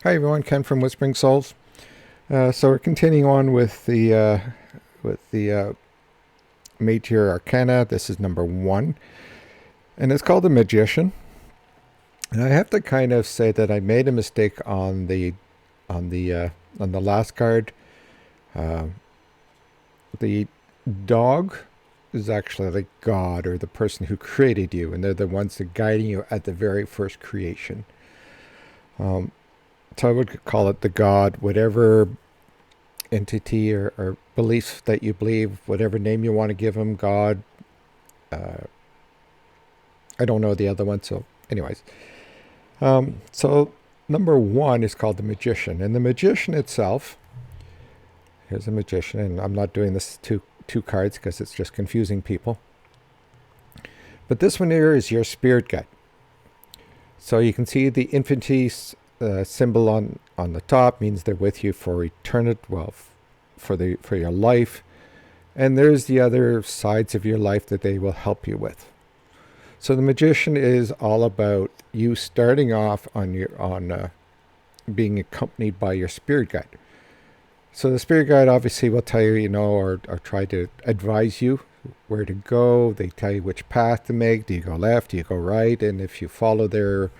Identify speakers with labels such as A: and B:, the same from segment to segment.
A: Hi everyone, Ken from Whispering Souls. So we're continuing on with the Major Arcana. This is number 1, and it's called the Magician. And I have to kind of say that I made a mistake on the last card. Uh, the dog is actually like God or the person who created you, and they're the ones that guiding you at the very first creation. Um, so I would call it the God, whatever entity or belief that you believe, whatever name you want to give him, God. Uh, I don't know the other one, so anyways. So number 1 is called the Magician, and the Magician itself. Here's a magician, and I'm not doing this two cards because it's just confusing people. But this one here is your spirit guide. So you can see the infinity symbol on the top means they're with you for eternity. Well, for your life, and there's the other sides of your life that they will help you with. So the Magician is all about you starting off on being accompanied by your spirit guide. So the spirit guide obviously will tell you, or try to advise you where to go. They tell you which path to make. Do you go left? Do you go right? And if you follow their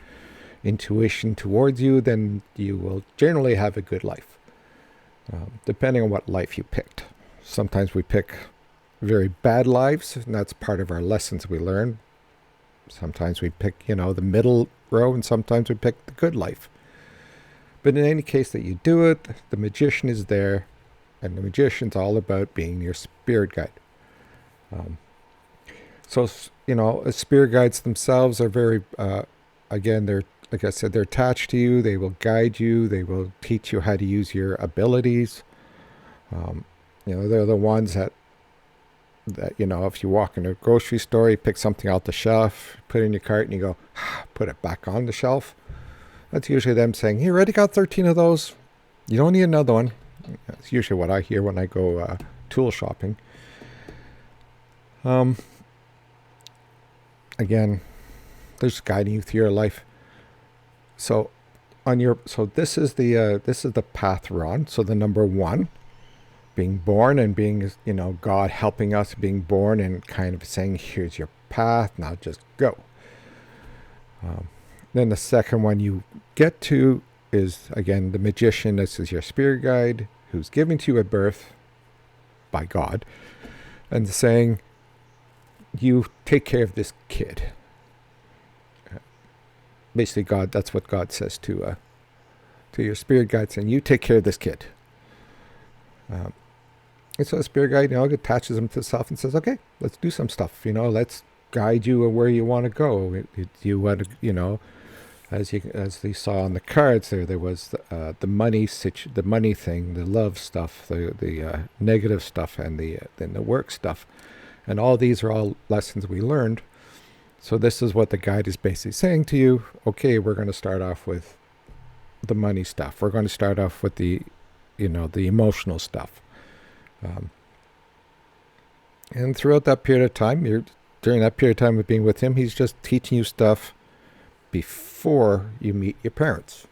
A: intuition towards you, then you will generally have a good life. Depending on what life you picked. Sometimes we pick very bad lives, and that's part of our lessons we learn. Sometimes we pick, the middle row, and sometimes we pick the good life. But in any case that you do it, the Magician is there, and the Magician's all about being your spirit guide. So, spirit guides themselves are very, again, they're, like I said, they're attached to you. They will guide you. They will teach you how to use your abilities. They're the ones that if you walk in a grocery store, you pick something out the shelf, put it in your cart, and you go, put it back on the shelf. That's usually them saying, "You already got 13 of those. You don't need another one." That's usually what I hear when I go tool shopping. Again, they're just guiding you through your life. So this is the path we're on. So the number 1, being born and being, God helping us, being born and kind of saying, "Here's your path. Now just go." Then the second one you get to is, again, the Magician. This is your spirit guide who's given to you at birth by God and saying, "You take care of this kid." Basically, God, that's what God says to your spirit guide, saying, "You take care of this kid." And so the spirit guide, attaches him to itself and says, "Okay, let's do some stuff. Let's guide you where you want to go. You want to, as they saw on the cards there was the money thing, the love stuff, the negative stuff, and then the work stuff, and all these are all lessons we learned. So this is what the guide is basically saying to you. Okay, we're going to start off with the money stuff. We're going to start off with the emotional stuff. And throughout that period of time, during that period of time of being with him, he's just teaching you stuff before you meet your parents.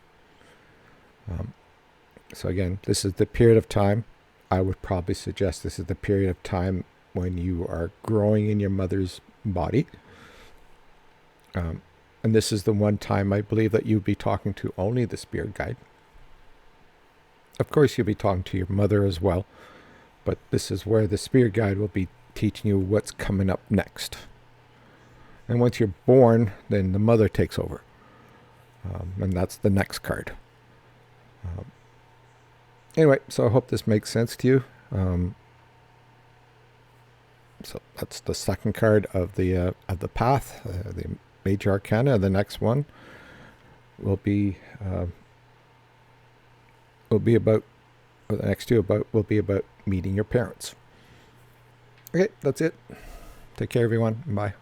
A: So again, this is the period of time. I would probably suggest this is the period of time when you are growing in your mother's body. And this is the one time I believe that you'd be talking to only the spirit guide. Of course, you'll be talking to your mother as well, but this is where the spirit guide will be teaching you what's coming up next. And once you're born, then the mother takes over. And that's the next card. Anyway, so I hope this makes sense to you. So that's the second card of the path, the Major Arcana. The next one will be about, or the next two will be about meeting your parents. Okay, that's it. Take care, everyone. Bye.